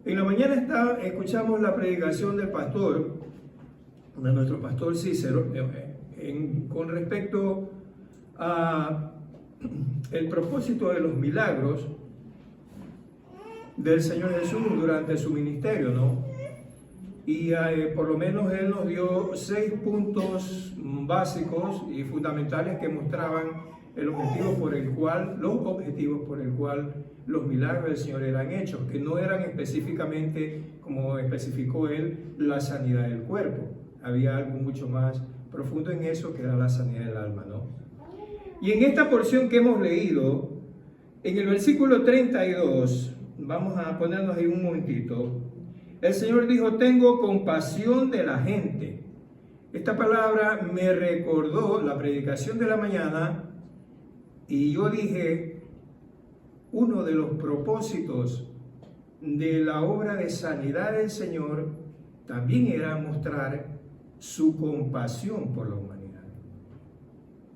En la mañana escuchamos la predicación del pastor, de nuestro pastor Cícero, con respecto a el propósito de los milagros del Señor Jesús durante su ministerio, ¿no? Y por lo menos Él nos dio 6 puntos básicos y fundamentales que mostraban los objetivos por el cual los milagros del Señor eran hechos, que no eran específicamente, como especificó Él, la sanidad del cuerpo. Había algo mucho más profundo en eso, que era la sanidad del alma, ¿no? Y en esta porción que hemos leído, en el versículo 32, vamos a ponernos ahí un momentito. El Señor dijo: tengo compasión de la gente. Esta palabra me recordó la predicación de la mañana, y yo dije, uno de los propósitos de la obra de sanidad del Señor también era mostrar su compasión por la humanidad,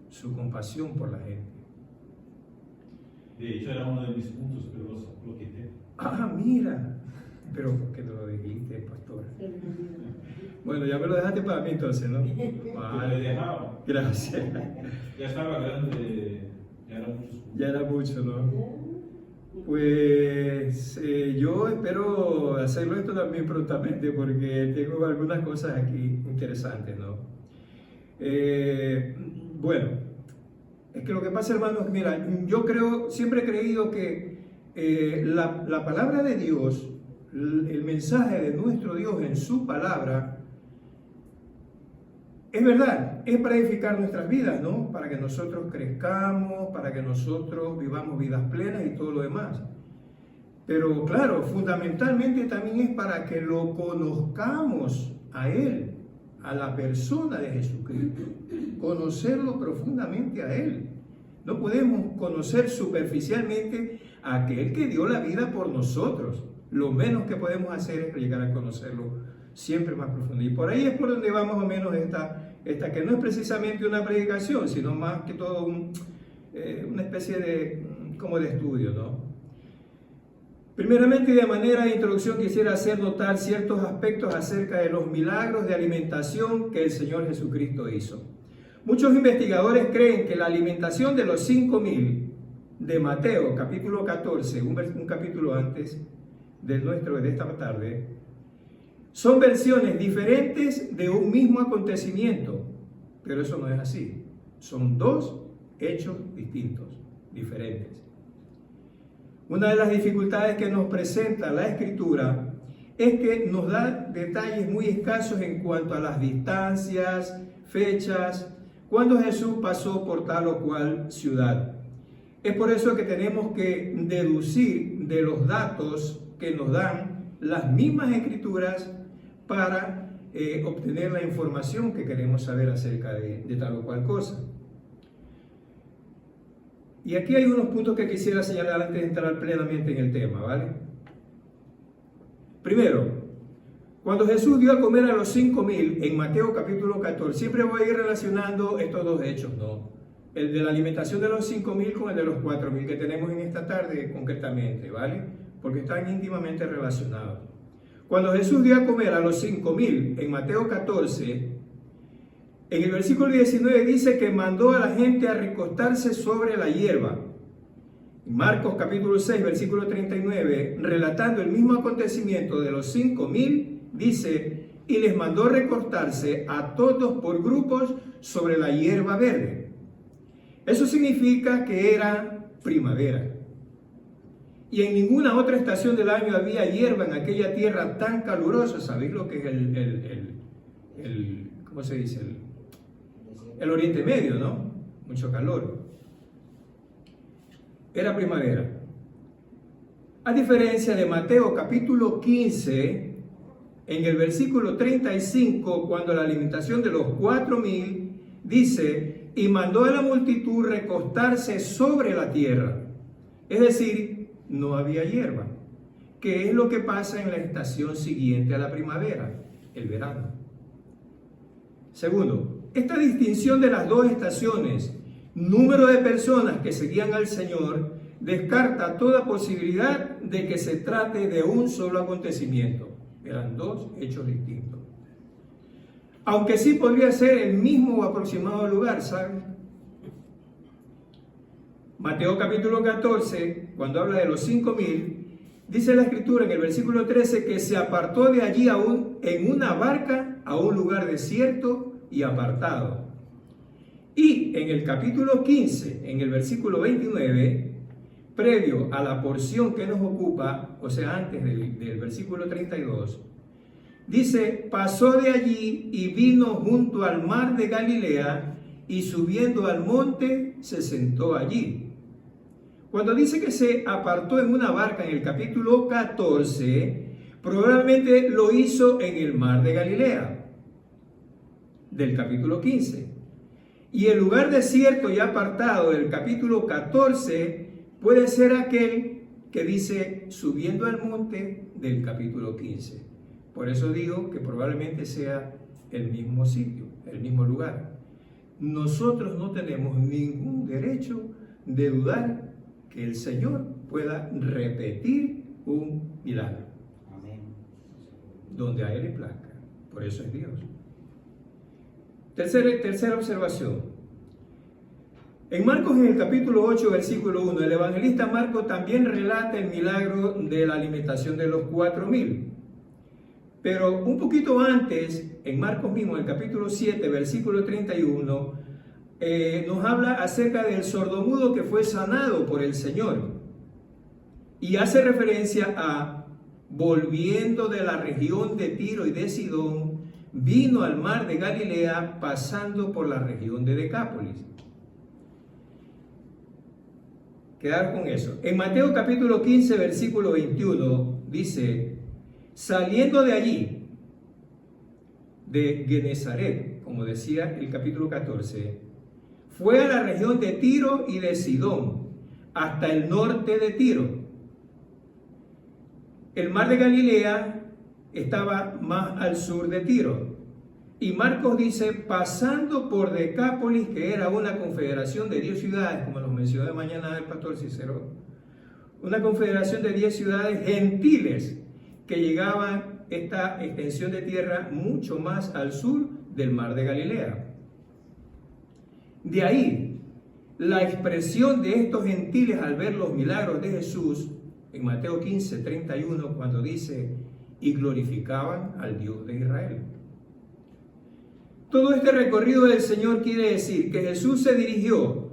su compasión por la gente. De hecho, era uno de mis puntos, pero lo quité. Ah, mira. Pero ¿por qué no lo dijiste, pastor? Bueno, ya me lo dejaste para mí entonces, ¿no? Vale, le dejaba. Gracias. Ya estaba grande, ya era mucho. Ya era mucho, ¿no? Pues yo espero hacerlo esto también prontamente, porque tengo algunas cosas aquí interesantes, ¿no? Bueno, es que lo que pasa, hermanos, mira, yo siempre he creído que la palabra de Dios, el mensaje de nuestro Dios en su palabra, es verdad, es para edificar nuestras vidas, ¿no? Para que nosotros crezcamos, para que nosotros vivamos vidas plenas y todo lo demás. Pero claro, fundamentalmente también es para que lo conozcamos a Él, a la persona de Jesucristo, conocerlo profundamente a Él. No podemos conocer superficialmente a aquel que dio la vida por nosotros. Lo menos que podemos hacer es llegar a conocerlo siempre más profundo. Y por ahí es por donde va más o menos esta que no es precisamente una predicación, sino más que todo una especie de estudio, ¿no? Primeramente, de manera de introducción, quisiera hacer notar ciertos aspectos acerca de los milagros de alimentación que el Señor Jesucristo hizo. Muchos investigadores creen que la alimentación de los 5,000 de Mateo, capítulo 14, un capítulo antes de esta tarde, son versiones diferentes de un mismo acontecimiento, pero eso no es así. Son 2 hechos distintos, diferentes. Una de las dificultades que nos presenta la Escritura es que nos da detalles muy escasos en cuanto a las distancias, fechas, cuando Jesús pasó por tal o cual ciudad. Es por eso que tenemos que deducir de los datos que nos dan las mismas Escrituras para obtener la información que queremos saber acerca de tal o cual cosa. Y aquí hay unos puntos que quisiera señalar antes de entrar plenamente en el tema, ¿vale? Primero, cuando Jesús dio a comer a los 5,000 en Mateo capítulo 14, siempre voy a ir relacionando estos 2 hechos, ¿no? El de la alimentación de los 5,000 con el de los 4,000 que tenemos en esta tarde concretamente, ¿vale? Porque están íntimamente relacionados. Cuando Jesús dio a comer a los 5,000 en Mateo 14, en el versículo 19 dice que mandó a la gente a recostarse sobre la hierba. En Marcos capítulo 6, versículo 39, relatando el mismo acontecimiento de los 5,000, dice: y les mandó recostarse a todos por grupos sobre la hierba verde. Eso significa que era primavera. Y en ninguna otra estación del año había hierba en aquella tierra tan calurosa. ¿Sabéis lo que es ¿cómo se dice? El Oriente Medio, ¿no? Mucho calor. Era primavera. A diferencia de Mateo capítulo 15, en el versículo 35, cuando la alimentación de los 4,000 dice: y mandó a la multitud recostarse sobre la tierra. Es decir, no había hierba. ¿Qué es lo que pasa en la estación siguiente a la primavera? El verano. Segundo, esta distinción de las 2 estaciones, número de personas que seguían al Señor, descarta toda posibilidad de que se trate de un solo acontecimiento. Eran dos hechos distintos. Aunque sí podría ser el mismo o aproximado lugar, ¿saben? Mateo capítulo 14, cuando habla de los 5,000, dice la Escritura en el versículo 13 que se apartó de allí en una barca a un lugar desierto y apartado. Y en el capítulo 15, en el versículo 29, previo a la porción que nos ocupa, o sea, antes del versículo 32, dice, pasó de allí y vino junto al mar de Galilea y subiendo al monte se sentó allí. Cuando dice que se apartó en una barca en el capítulo 14, probablemente lo hizo en el mar de Galilea, del capítulo 15. Y el lugar desierto y apartado del capítulo 14 puede ser aquel que dice subiendo al monte del capítulo 15. Por eso digo que probablemente sea el mismo sitio, el mismo lugar. Nosotros no tenemos ningún derecho de dudar que el Señor pueda repetir un milagro. Amén. Donde a Él le plazca. Por eso es Dios. Tercera observación. En Marcos, en el capítulo 8, versículo 1, el evangelista Marcos también relata el milagro de la alimentación de los 4,000. Pero un poquito antes, en Marcos mismo, en el capítulo 7, versículo 31, nos habla acerca del sordomudo que fue sanado por el Señor. Y hace referencia a, volviendo de la región de Tiro y de Sidón, vino al mar de Galilea pasando por la región de Decápolis. Quedar con eso. En Mateo capítulo 15, versículo 21, dice, saliendo de allí, de Genezaret, como decía el capítulo 14, fue a la región de Tiro y de Sidón, hasta el norte de Tiro. El mar de Galilea estaba más al sur de Tiro. Y Marcos dice, pasando por Decápolis, que era una confederación de 10 ciudades, como nos mencionó de mañana el pastor Cicero, una confederación de 10 ciudades gentiles que llegaban esta extensión de tierra mucho más al sur del mar de Galilea. De ahí, la expresión de estos gentiles al ver los milagros de Jesús, en Mateo 15, 31, cuando dice, y glorificaban al Dios de Israel. Todo este recorrido del Señor quiere decir que Jesús se dirigió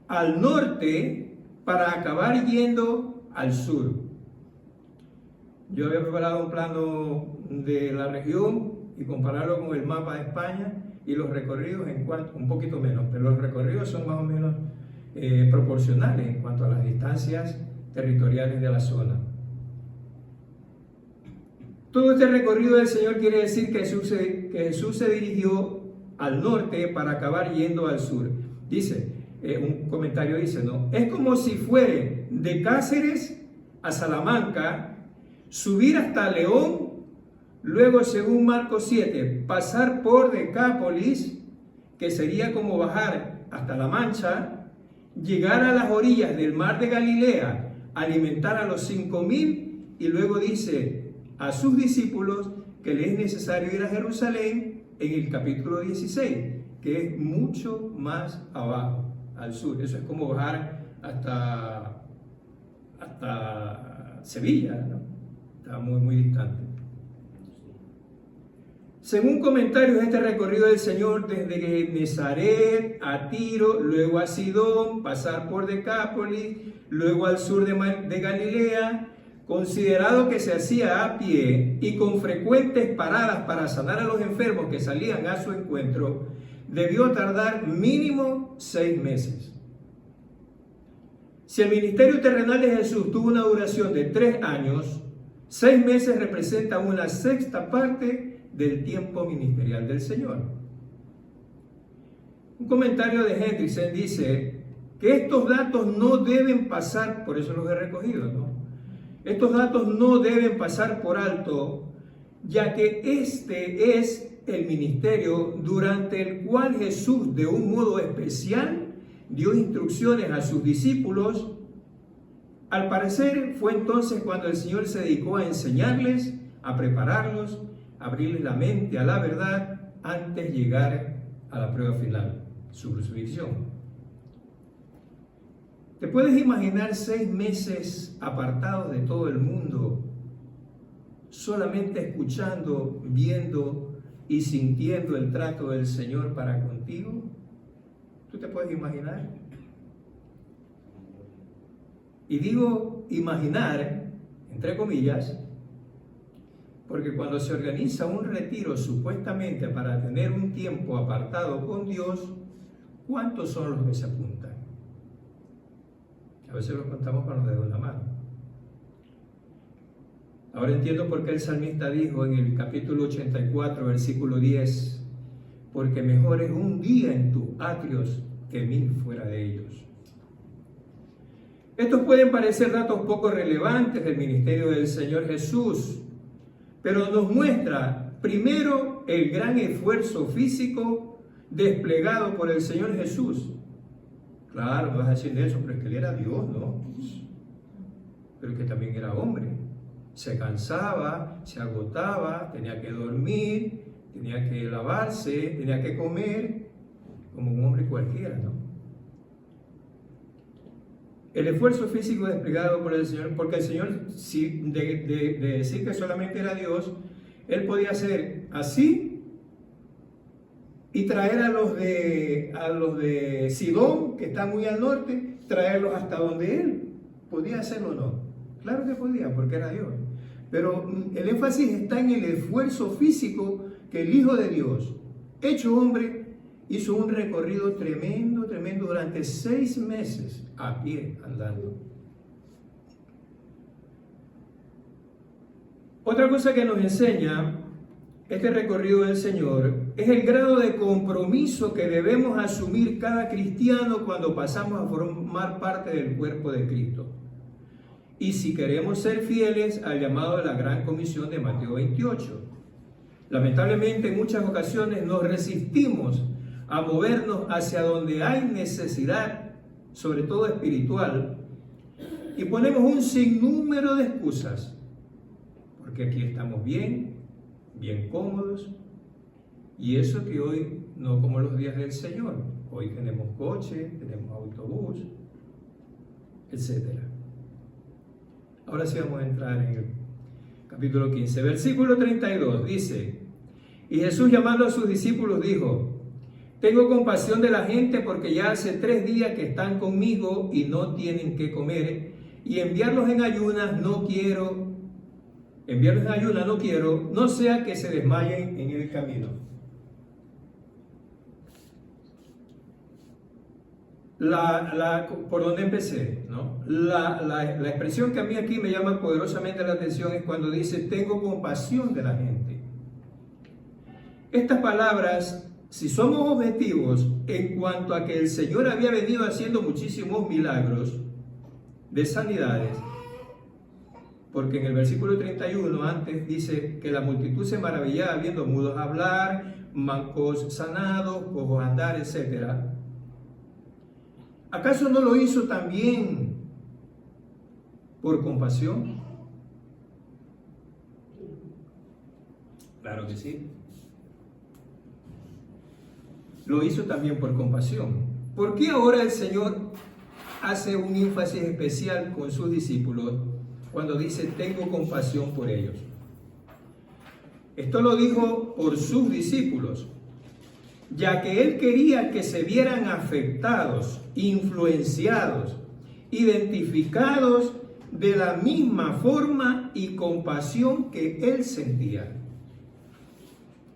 al norte para acabar yendo al sur. Yo había preparado un plano de la región y compararlo con el mapa de España y los recorridos un poquito menos, pero los recorridos son más o menos proporcionales en cuanto a las distancias territoriales de la zona. Todo este recorrido del Señor quiere decir que Jesús se dirigió al norte para acabar yendo al sur. Dice, un comentario dice, ¿no? Es como si fuere de Cáceres a Salamanca, subir hasta León, luego, según Marcos 7, pasar por Decápolis, que sería como bajar hasta La Mancha, llegar a las orillas del mar de Galilea, alimentar a los 5,000 y luego dice a sus discípulos que les es necesario ir a Jerusalén en el capítulo 16, que es mucho más abajo, al sur. Eso es como bajar hasta Sevilla, ¿no? Está muy, muy distante. Según comentarios, este recorrido del Señor desde Genezaret a Tiro, luego a Sidón, pasar por Decápolis, luego al sur de Galilea, considerado que se hacía a pie y con frecuentes paradas para sanar a los enfermos que salían a su encuentro, debió tardar mínimo 6 meses. Si el ministerio terrenal de Jesús tuvo una duración de 3 años, 6 meses representa una sexta parte del tiempo ministerial del Señor. Un comentario de Hendrickson dice que estos datos no deben pasar, por eso los he recogido, ¿no? Estos datos no deben pasar por alto, ya que este es el ministerio durante el cual Jesús, de un modo especial, dio instrucciones a sus discípulos Al parecer fue entonces cuando el Señor se dedicó a enseñarles, a prepararlos, a abrirles la mente a la verdad antes de llegar a la prueba final, su crucifixión. ¿Te puedes imaginar 6 meses apartados de todo el mundo, solamente escuchando, viendo y sintiendo el trato del Señor para contigo? ¿Tú te puedes imaginar? Y digo imaginar, entre comillas, porque cuando se organiza un retiro supuestamente para tener un tiempo apartado con Dios, ¿cuántos son los que se apuntan? A veces los contamos con los dedos de la mano. Ahora entiendo por qué el salmista dijo en el capítulo 84, versículo 10, porque mejor es un día en tus atrios que 1000 fuera de ellos. Estos pueden parecer datos poco relevantes del ministerio del Señor Jesús, pero nos muestra primero el gran esfuerzo físico desplegado por el Señor Jesús. Claro, me vas a decir de eso, pero es que Él era Dios, ¿no? Pero que también era hombre. Se cansaba, se agotaba, tenía que dormir, tenía que lavarse, tenía que comer, como un hombre cualquiera, ¿no? El esfuerzo físico desplegado por el Señor, porque el Señor, de decir que solamente era Dios, Él podía hacer así y traer a los de Sidón, que está muy al norte, traerlos hasta donde Él. ¿Podía hacerlo o no? Claro que podía, porque era Dios. Pero el énfasis está en el esfuerzo físico que el Hijo de Dios, hecho hombre, hizo un recorrido tremendo durante 6 meses a pie andando. Otra cosa que nos enseña este recorrido del Señor es el grado de compromiso que debemos asumir cada cristiano cuando pasamos a formar parte del cuerpo de Cristo. Y si queremos ser fieles al llamado de la Gran Comisión de Mateo 28. Lamentablemente en muchas ocasiones nos resistimos a movernos hacia donde hay necesidad, sobre todo espiritual, y ponemos un sinnúmero de excusas, porque aquí estamos bien cómodos, y eso que hoy no como los días del Señor, hoy tenemos coche, tenemos autobús, etc. Ahora sí vamos a entrar en el capítulo 15, versículo 32, dice: y Jesús, llamando a sus discípulos, dijo: tengo compasión de la gente porque ya hace 3 días que están conmigo y no tienen qué comer, y enviarlos en ayunas no quiero, no sea que se desmayen en el camino. Por donde empecé, ¿no? La expresión que a mí aquí me llama poderosamente la atención es cuando dice: tengo compasión de la gente. Estas palabras, si somos objetivos en cuanto a que el Señor había venido haciendo muchísimos milagros de sanidades, porque en el versículo 31 antes dice que la multitud se maravillaba viendo mudos hablar, mancos sanados, cojos andar, etc. ¿Acaso no lo hizo también por compasión? Claro que sí. Lo hizo también por compasión. ¿Por qué ahora el Señor hace un énfasis especial con sus discípulos cuando dice: tengo compasión por ellos? Esto lo dijo por sus discípulos, ya que Él quería que se vieran afectados, influenciados, identificados de la misma forma y compasión que Él sentía.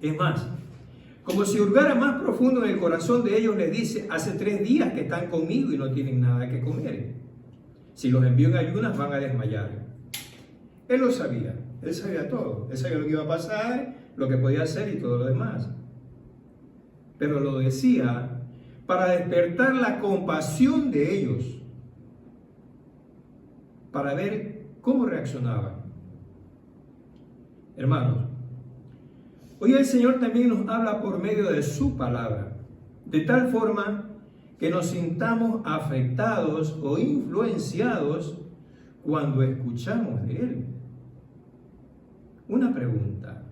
Es más, como si hurgara más profundo en el corazón de ellos, les dice: hace 3 días que están conmigo y no tienen nada que comer. Si los envío en ayunas van a desmayar. Él lo sabía, Él sabía todo. Él sabía lo que iba a pasar, lo que podía hacer y todo lo demás. Pero lo decía para despertar la compasión de ellos, para ver cómo reaccionaban. Hermanos, hoy el Señor también nos habla por medio de su palabra, de tal forma que nos sintamos afectados o influenciados cuando escuchamos de Él. Una pregunta: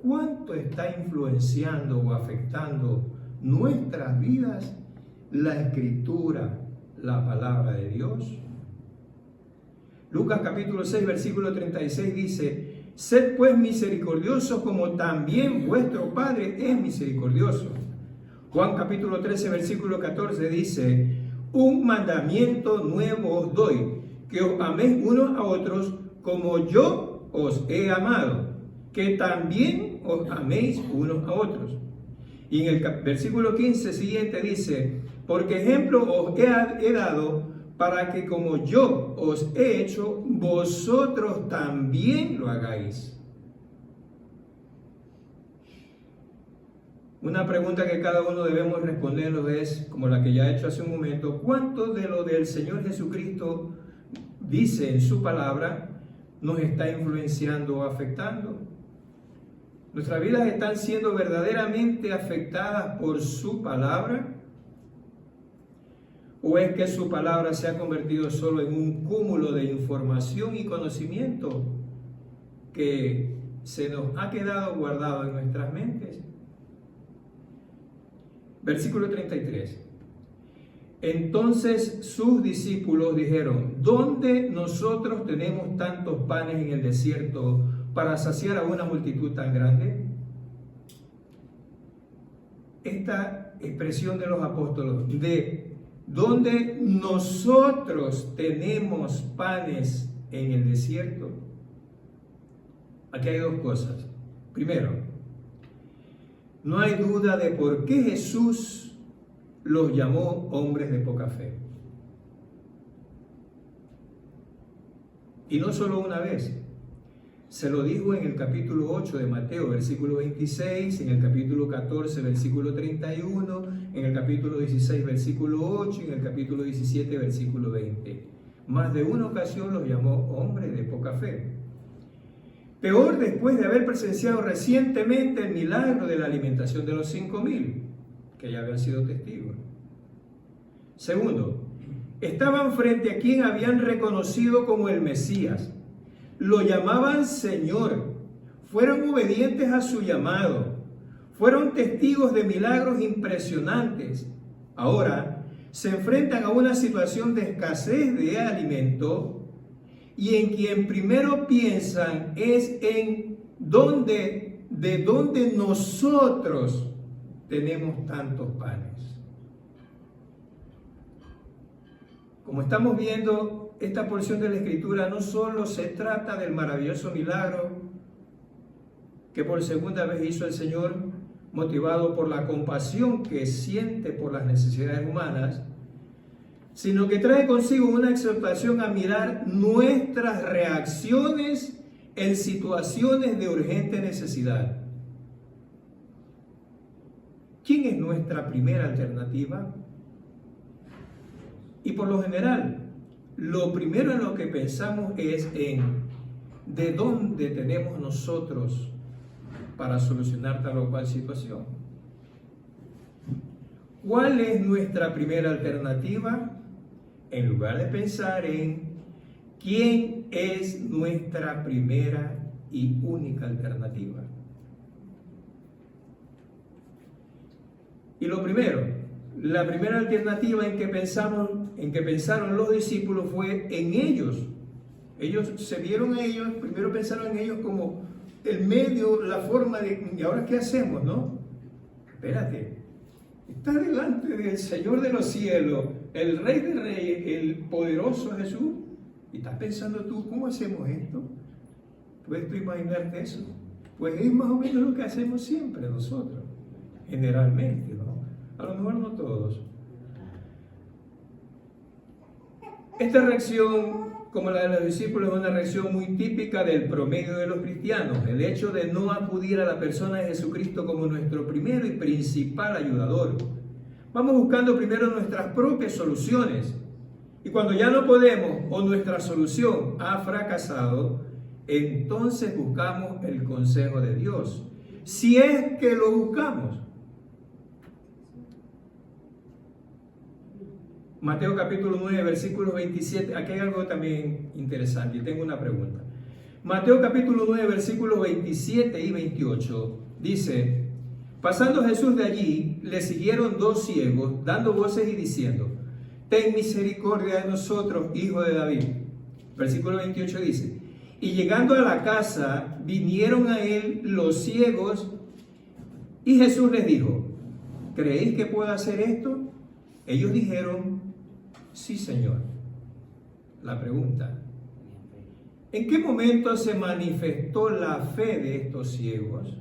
¿cuánto está influenciando o afectando nuestras vidas la Escritura, la palabra de Dios? Lucas capítulo 6, versículo 36 dice: sed pues misericordiosos como también vuestro Padre es misericordioso. Juan capítulo 13, versículo 14 dice: un mandamiento nuevo os doy, que os améis unos a otros como yo os he amado, que también os améis unos a otros. Y en el versículo 15 siguiente dice: porque ejemplo os he dado, para que como yo os he hecho, vosotros también lo hagáis. Una pregunta que cada uno debemos respondernos es, como la que ya he hecho hace un momento: ¿cuánto de lo del Señor Jesucristo dice en su palabra nos está influenciando o afectando? ¿Nuestras vidas están siendo verdaderamente afectadas por su palabra? ¿O es que su palabra se ha convertido solo en un cúmulo de información y conocimiento que se nos ha quedado guardado en nuestras mentes? Versículo 33. Entonces sus discípulos dijeron: ¿dónde nosotros tenemos tantos panes en el desierto para saciar a una multitud tan grande? Esta expresión de los apóstoles de ¿dónde nosotros tenemos panes en el desierto? Aquí hay dos cosas. Primero, no hay duda de por qué Jesús los llamó hombres de poca fe. Y no solo una vez. Se lo dijo en el capítulo 8 de Mateo, versículo 26, en el capítulo 14, versículo 31, en el capítulo 16, versículo 8, y en el capítulo 17, versículo 20. Más de una ocasión los llamó hombres de poca fe. Peor después de haber presenciado recientemente el milagro de la alimentación de los 5,000, que ya habían sido testigos. Segundo, estaban frente a quien habían reconocido como el Mesías. Lo llamaban Señor, fueron obedientes a su llamado, fueron testigos de milagros impresionantes. Ahora se enfrentan a una situación de escasez de alimento y en quien primero piensan es en de dónde nosotros tenemos tantos panes. Como estamos viendo, esta porción de la Escritura no solo se trata del maravilloso milagro que por segunda vez hizo el Señor, motivado por la compasión que siente por las necesidades humanas, sino que trae consigo una exhortación a mirar nuestras reacciones en situaciones de urgente necesidad. ¿Quién es nuestra primera alternativa? Y por lo general, lo primero en lo que pensamos es en de dónde tenemos nosotros para solucionar tal o cual situación. ¿Cuál es nuestra primera alternativa? En lugar de pensar en quién es nuestra primera y única alternativa. Y lo primero, la primera alternativa en que pensaron los discípulos fue en ellos. Ellos se vieron a ellos, primero pensaron en ellos como el medio, la forma de, ¿y ahora qué hacemos, no? Espérate, está delante del Señor de los cielos, el Rey de Reyes, el poderoso Jesús, y estás pensando tú, ¿cómo hacemos esto? ¿Puedes tú imaginarte eso? Pues es más o menos lo que hacemos siempre nosotros, generalmente, ¿no? A lo mejor no todos. Esta reacción, como la de los discípulos, es una reacción muy típica del promedio de los cristianos. El hecho de no acudir a la persona de Jesucristo como nuestro primero y principal ayudador. Vamos buscando primero nuestras propias soluciones. Y cuando ya no podemos o nuestra solución ha fracasado, entonces buscamos el consejo de Dios. Si es que lo buscamos. Mateo capítulo 9, versículos 27. Aquí hay algo también interesante y tengo una pregunta. Mateo capítulo 9, versículos 27 y 28 dice: pasando Jesús de allí, le siguieron dos ciegos, dando voces y diciendo: ten misericordia de nosotros, hijo de David. Versículo 28 dice: y llegando a la casa, vinieron a él los ciegos, y Jesús les dijo: ¿creéis que puedo hacer esto? Ellos dijeron: sí, Señor. La pregunta: ¿en qué momento se manifestó la fe de estos ciegos?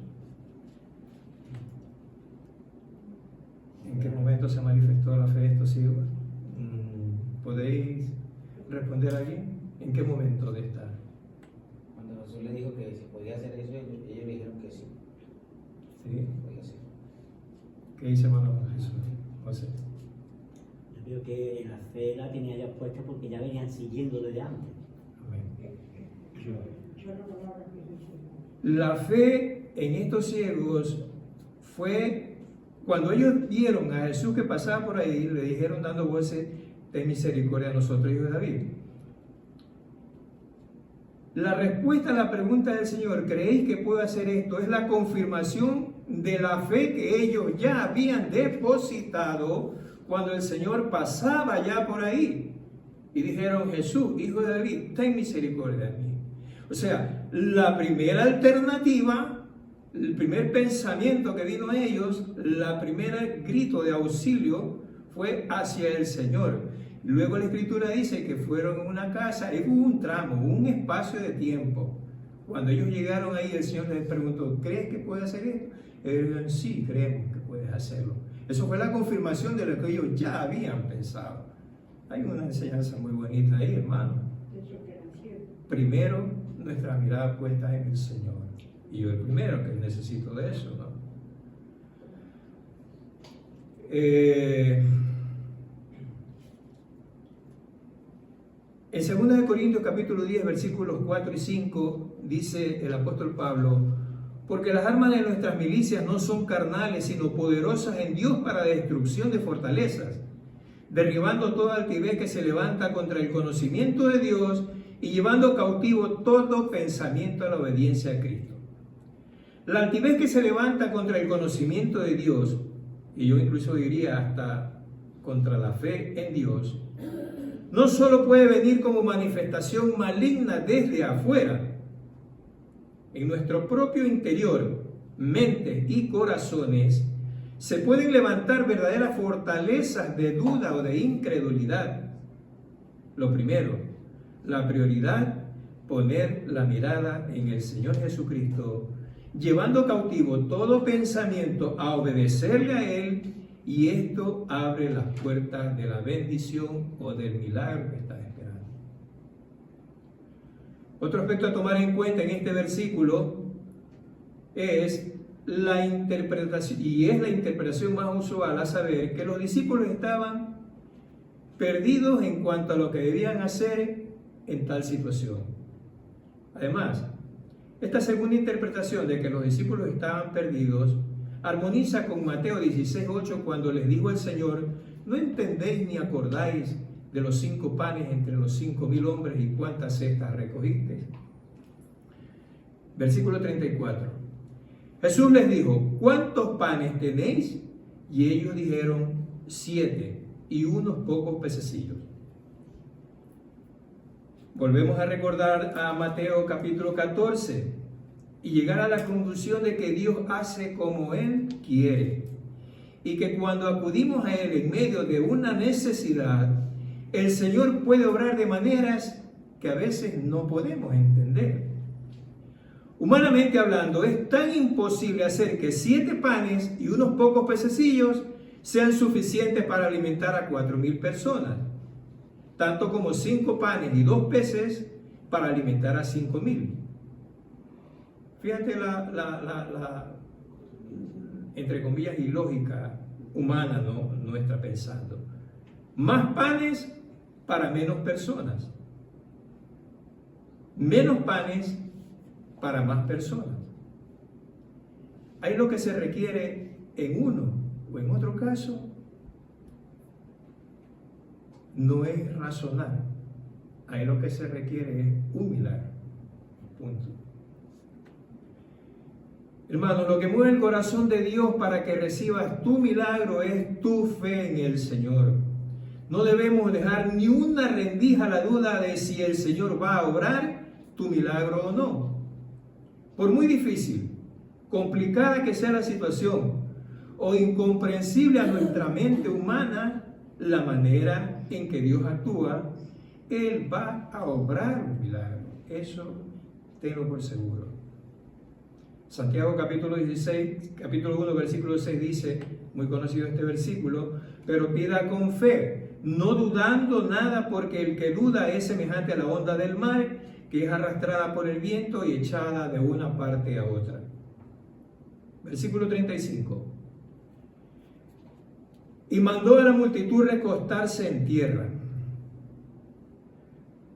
¿En qué momento se manifestó la fe de estos ciegos? ¿Podéis responder allí? ¿En qué momento de esta? Cuando Jesús le dijo que si podía hacer eso, ellos le dijeron que sí. ¿Sí? Podía hacer. ¿Qué dice hermano Jesús? José. Yo creo que la fe la tenía ya puesta porque ya venían siguiéndole de antes. Amén. La fe en estos ciegos fue cuando ellos vieron a Jesús que pasaba por ahí, le dijeron dando voces: ten misericordia a nosotros, hijos de David. La respuesta a la pregunta del Señor, ¿creéis que puedo hacer esto?, es la confirmación de la fe que ellos ya habían depositado cuando el Señor pasaba ya por ahí. Y dijeron: Jesús, hijo de David, ten misericordia de mí. O sea, la primera alternativa, el primer pensamiento que vino a ellos, la primera grito de auxilio fue hacia el Señor. Luego la Escritura dice que fueron a una casa, hubo un tramo, un espacio de tiempo. Cuando ellos llegaron ahí, el Señor les preguntó: ¿crees que puede hacer esto? Ellos dijeron: sí, creemos que puedes hacerlo. Eso fue la confirmación de lo que ellos ya habían pensado. Hay una enseñanza muy bonita ahí, hermano. Primero, nuestra mirada puesta en el Señor. Y yo el primero que necesito de eso, ¿no? En 2 Corintios capítulo 10, versículos 4 y 5, dice el apóstol Pablo: porque las armas de nuestras milicias no son carnales, sino poderosas en Dios para destrucción de fortalezas, derribando toda altivez que se levanta contra el conocimiento de Dios y llevando cautivo todo pensamiento a la obediencia a Cristo. La altivez que se levanta contra el conocimiento de Dios, y yo incluso diría hasta contra la fe en Dios, no solo puede venir como manifestación maligna desde afuera. En nuestro propio interior, mente y corazones, se pueden levantar verdaderas fortalezas de duda o de incredulidad. Lo primero, la prioridad, poner la mirada en el Señor Jesucristo, llevando cautivo todo pensamiento a obedecerle a Él, y esto abre las puertas de la bendición o del milagro que estás esperando. Otro aspecto a tomar en cuenta en este versículo es la interpretación, y es la interpretación más usual, a saber que los discípulos estaban perdidos en cuanto a lo que debían hacer en tal situación. Además, esta segunda interpretación de que los discípulos estaban perdidos armoniza con Mateo 16:8, cuando les dijo el Señor: ¿no entendéis ni acordáis de los 5 panes entre los 5,000 hombres y cuántas cestas recogisteis? Versículo 34. Jesús les dijo: ¿cuántos panes tenéis? Y ellos dijeron: 7, y unos pocos pececillos. Volvemos a recordar a Mateo capítulo 14 y llegar a la conclusión de que Dios hace como Él quiere, y que cuando acudimos a Él en medio de una necesidad, el Señor puede obrar de maneras que a veces no podemos entender. Humanamente hablando, es tan imposible hacer que 7 panes y unos pocos pececillos sean suficientes para alimentar a 4,000 personas, tanto como 5 panes y 2 peces para alimentar a 5,000. Fíjate la entre comillas, ilógica humana, ¿no? Nuestra pensando. Más panes para menos personas. Menos panes para más personas. Hay lo que se requiere en uno, o en otro caso, no es razonar. Ahí lo que se requiere es un milagro. Punto. Hermano, lo que mueve el corazón de Dios para que recibas tu milagro es tu fe en el Señor. No debemos dejar ni una rendija a la duda de si el Señor va a obrar tu milagro o no. Por muy difícil, complicada que sea la situación o incomprensible a nuestra mente humana, la manera en que Dios actúa, Él va a obrar un milagro. Eso tenlo por seguro. Santiago capítulo 16, capítulo 1, versículo 6 dice, muy conocido este versículo, pero pida con fe, no dudando nada, porque el que duda es semejante a la onda del mar, que es arrastrada por el viento y echada de una parte a otra. Versículo 35. Y mandó a la multitud recostarse en tierra.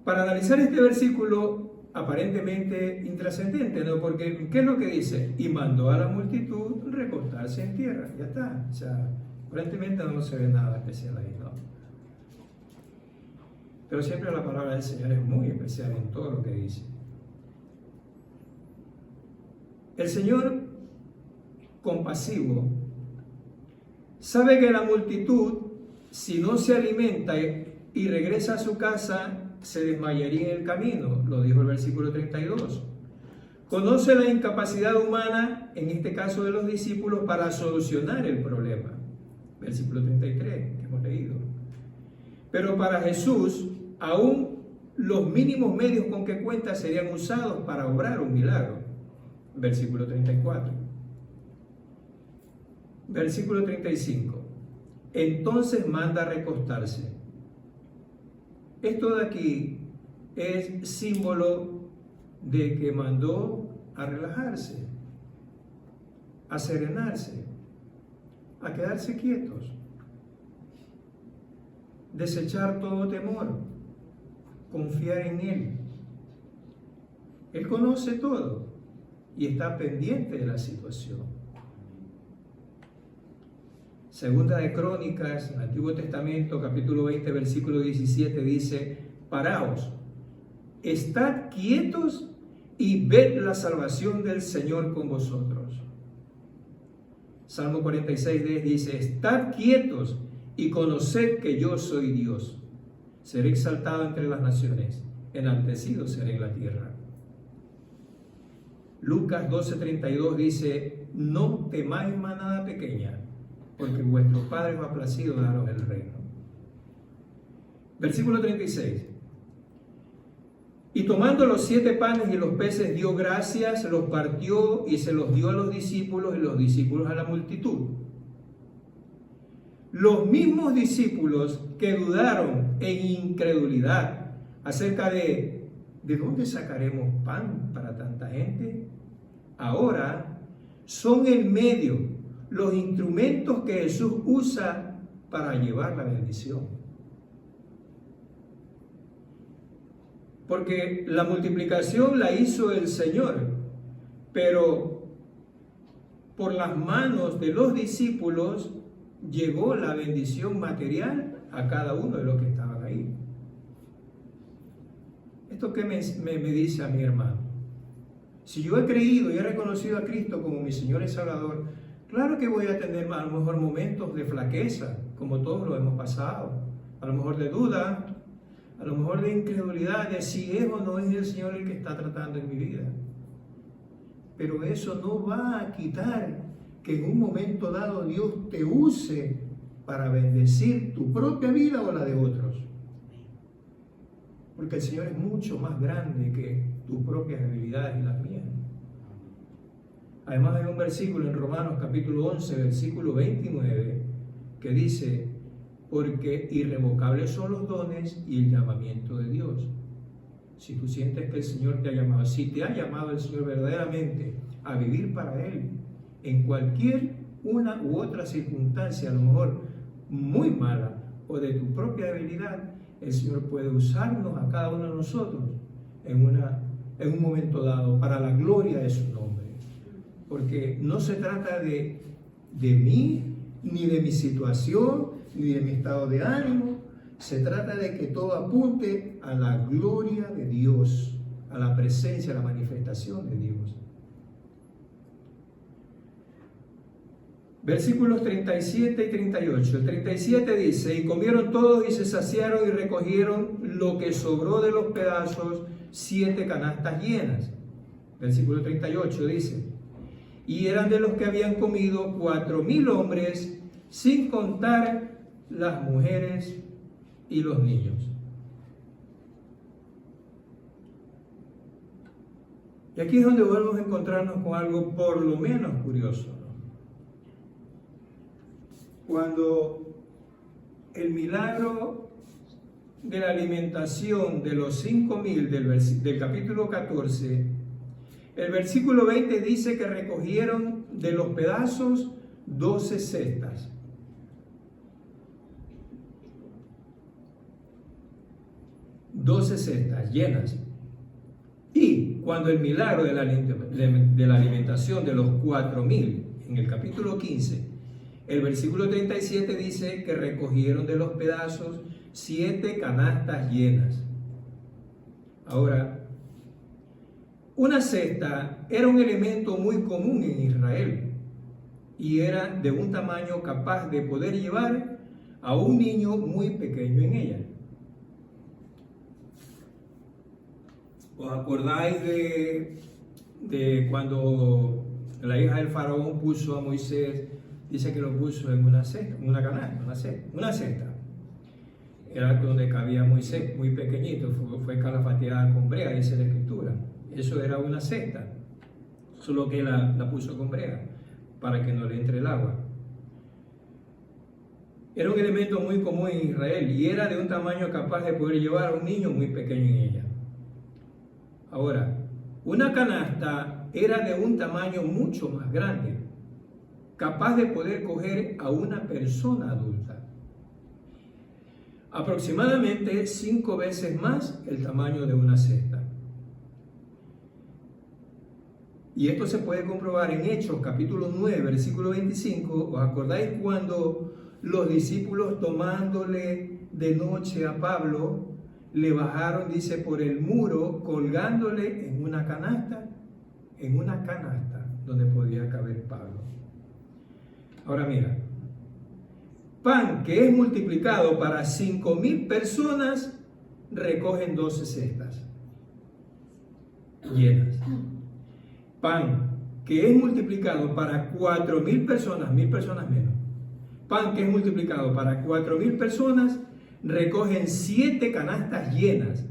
Para analizar este versículo, aparentemente intrascendente, ¿no? Porque, ¿qué es lo que dice? Y mandó a la multitud recostarse en tierra. Ya está. O sea, aparentemente no se ve nada especial ahí, ¿no? Pero siempre la palabra del Señor es muy especial en todo lo que dice. El Señor, compasivo, sabe que la multitud, si no se alimenta y regresa a su casa, se desmayaría en el camino, lo dijo el versículo 32. Conoce la incapacidad humana, en este caso de los discípulos, para solucionar el problema. Versículo 33, que hemos leído. Pero para Jesús, aún los mínimos medios con que cuenta serían usados para obrar un milagro. Versículo 34. Versículo 35. Entonces manda a recostarse. Esto de aquí es símbolo de que mandó a relajarse, a serenarse, a quedarse quietos, desechar todo temor, confiar en Él. Él conoce todo y está pendiente de la situación. Segunda de Crónicas, en el Antiguo Testamento, capítulo 20, versículo 17, dice, paraos, estad quietos y ved la salvación del Señor con vosotros. Salmo 46, 10 dice, estad quietos y conoced que yo soy Dios. Seré exaltado entre las naciones, enaltecido seré en la tierra. Lucas 12:32 dice, no temáis manada pequeña, porque vuestro Padre os ha placido daros el reino. Versículo 36. Y tomando los 7 panes y los peces, dio gracias, los partió y se los dio a los discípulos y los discípulos a la multitud. Los mismos discípulos que dudaron en incredulidad acerca ¿de dónde sacaremos pan para tanta gente? Ahora son el medio, los instrumentos que Jesús usa para llevar la bendición. Porque la multiplicación la hizo el Señor, pero por las manos de los discípulos llegó la bendición material a cada uno de los que estaban ahí. ¿Esto qué me dice a mi hermano? Si yo he creído y he reconocido a Cristo como mi Señor y Salvador, claro que voy a tener a lo mejor momentos de flaqueza, como todos lo hemos pasado, a lo mejor de duda, a lo mejor de incredulidad, de si es o no es el Señor el que está tratando en mi vida. Pero eso no va a quitar que en un momento dado Dios te use para bendecir tu propia vida o la de otros. Porque el Señor es mucho más grande que tus propias debilidades y las mías. Además hay un versículo en Romanos capítulo 11, versículo 29, que dice, porque irrevocables son los dones y el llamamiento de Dios. Si tú sientes que el Señor te ha llamado, si te ha llamado el Señor verdaderamente a vivir para Él, en cualquier una u otra circunstancia, a lo mejor muy mala o de tu propia debilidad, el Señor puede usarnos a cada uno de nosotros en un momento dado para la gloria de su nombre. Porque no se trata de mí, ni de mi situación, ni de mi estado de ánimo, Se trata de que todo apunte a la gloria de Dios, a la presencia, a la manifestación de Dios. Versículos 37 y 38. El 37 dice: y comieron todos y se saciaron y recogieron lo que sobró de los pedazos, 7 canastas llenas. Versículo 38 dice: y eran de los que habían comido 4,000 hombres, sin contar las mujeres y los niños. Y aquí es donde volvemos a encontrarnos con algo por lo menos curioso, ¿no? Cuando el milagro de la alimentación de los 5,000 del capítulo 14, el versículo 20 dice que recogieron de los pedazos 12 cestas. Llenas. Y cuando el milagro de la alimentación de los 4,000 en el capítulo 15, el versículo 37 dice que recogieron de los pedazos 7 canastas llenas. Ahora, una cesta era un elemento muy común en Israel y era de un tamaño capaz de poder llevar a un niño muy pequeño en ella. ¿Os acordáis de cuando la hija del faraón puso a Moisés? Dice que lo puso en una cesta, una cesta. Era donde cabía Moisés, muy pequeñito, fue calafateada con brea, dice la escritura. Eso era una cesta, solo que la puso con brea para que no le entre el agua. Era un elemento muy común en Israel y era de un tamaño capaz de poder llevar a un niño muy pequeño en ella. Ahora, una canasta era de un tamaño mucho más grande, capaz de poder coger a una persona adulta. Aproximadamente 5 veces más el tamaño de una cesta. Y esto se puede comprobar en Hechos capítulo 9, versículo 25. ¿Os acordáis cuando los discípulos, tomándole de noche a Pablo, le bajaron, dice, por el muro, colgándole en una canasta donde podía caber Pablo? Ahora mira, pan que es multiplicado para 5,000 personas, recogen 12 cestas llenas. Pan que es multiplicado para 4,000 personas, 1,000 personas menos. Pan que es multiplicado para 4,000 personas, recogen 7 canastas llenas.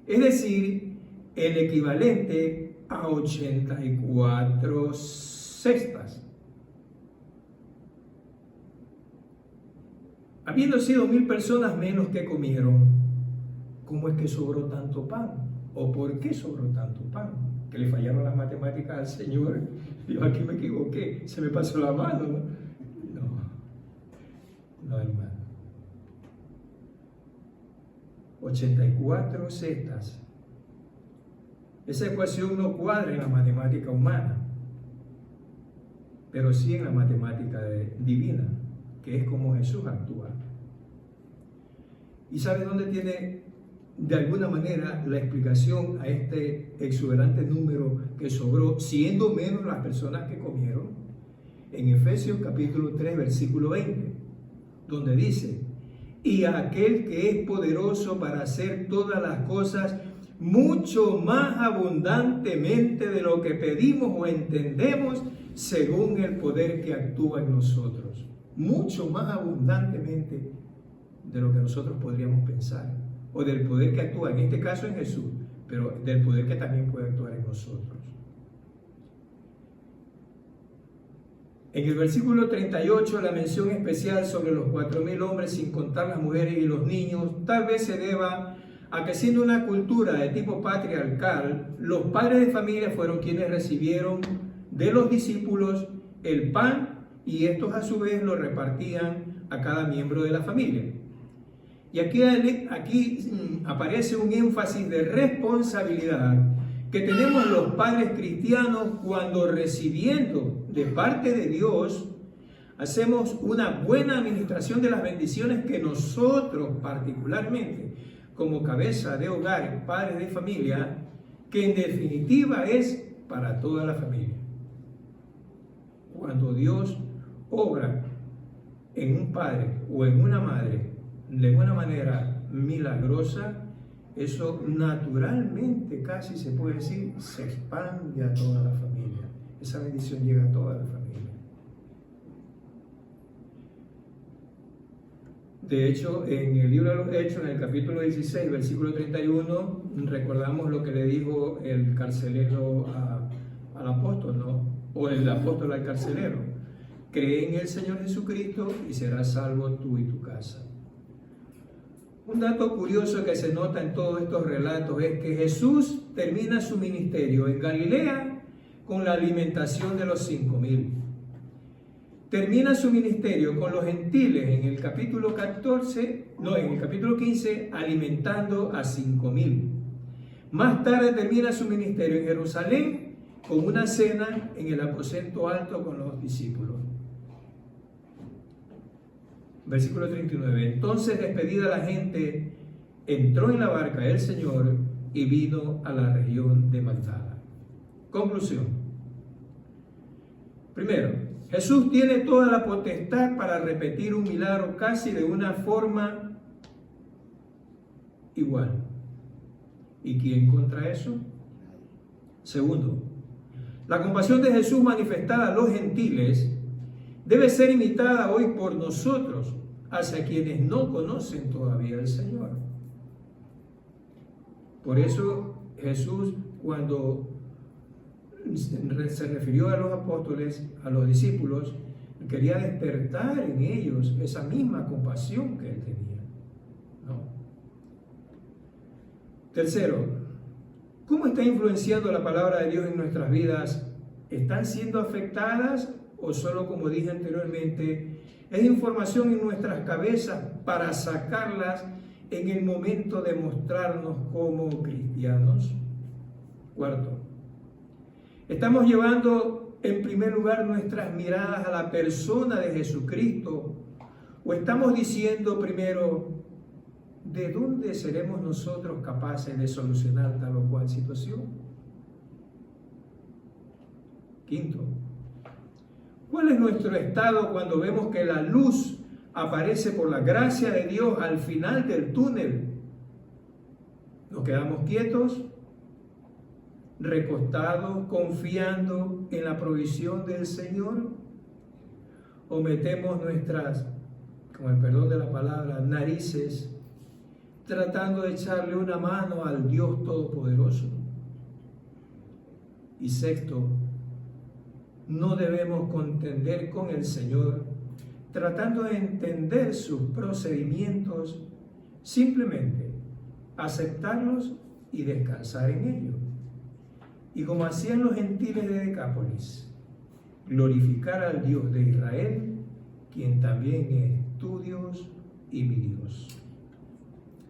Es decir, el equivalente a 84 cestas. Habiendo sido 1,000 personas menos que comieron, ¿cómo es que sobró tanto pan? ¿O por qué sobró tanto pan? ¿Que le fallaron las matemáticas al Señor? Yo aquí me equivoqué, se me pasó la mano, ¿no? No, hermano. 84 cestas. Esa ecuación no cuadra en la matemática humana, pero sí en la matemática divina, que es como Jesús actúa. ¿Y sabe dónde tiene de alguna manera la explicación a este exuberante número que sobró, siendo menos las personas que comieron? En Efesios capítulo 3, versículo 20, donde dice: y a aquel que es poderoso para hacer todas las cosas mucho más abundantemente de lo que pedimos o entendemos, según el poder que actúa en nosotros. Mucho más abundantemente de lo que nosotros podríamos pensar, o del poder que actúa, en este caso en Jesús, pero del poder que también puede actuar en nosotros. En el versículo 38, la mención especial sobre los 4,000 hombres, sin contar las mujeres y los niños, tal vez se deba a que, siendo una cultura de tipo patriarcal, los padres de familia fueron quienes recibieron de los discípulos el pan y estos a su vez lo repartían a cada miembro de la familia. Y aquí aparece un énfasis de responsabilidad que tenemos los padres cristianos cuando, recibiendo de parte de Dios hacemos una buena administración de las bendiciones que nosotros particularmente, como cabeza de hogar, padres de familia, que en definitiva es para toda la familia. Cuando Dios obra en un padre o en una madre de una manera milagrosa, eso naturalmente, casi se puede decir, se expande a toda la familia. Esa bendición llega a toda la familia. De hecho, en el libro de los Hechos, en el capítulo 16, versículo 31, recordamos lo que le dijo el carcelero al apóstol, ¿no? O el apóstol al carcelero: cree en el Señor Jesucristo y serás salvo tú y tu casa. Un dato curioso que se nota en todos estos relatos es que Jesús termina su ministerio en Galilea con la alimentación de los 5,000. Termina su ministerio con los gentiles en el capítulo 15, alimentando a 5,000. Más tarde termina su ministerio en Jerusalén con una cena en el aposento alto con los discípulos. Versículo 39. Entonces, despedida la gente, entró en la barca el Señor y vino a la región de Magdala. Conclusión. Primero, Jesús tiene toda la potestad para repetir un milagro casi de una forma igual. ¿Y quién contra eso? Segundo, la compasión de Jesús manifestada a los gentiles debe ser imitada hoy por nosotros hacia quienes no conocen todavía al Señor. Por eso Jesús, cuando se refirió a los apóstoles, a los discípulos, quería despertar en ellos esa misma compasión que él tenía. No. Tercero, ¿cómo está influenciando la palabra de Dios en nuestras vidas? ¿Están siendo afectadas o solo, como dije anteriormente, es información en nuestras cabezas para sacarlas en el momento de mostrarnos como cristianos? Cuarto, ¿estamos llevando en primer lugar nuestras miradas a la persona de Jesucristo o estamos diciendo primero, ¿de dónde seremos nosotros capaces de solucionar tal o cual situación? Quinto, ¿cuál es nuestro estado cuando vemos que la luz aparece por la gracia de Dios al final del túnel? ¿Nos quedamos quietos, recostados, confiando en la provisión del Señor? ¿O metemos nuestras, con el perdón de la palabra, narices, tratando de echarle una mano al Dios Todopoderoso? Y sexto, no debemos contender con el Señor tratando de entender sus procedimientos, simplemente aceptarlos y descansar en ellos. Y como hacían los gentiles de Decápolis, glorificar al Dios de Israel, quien también es tu Dios y mi Dios.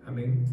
Amén.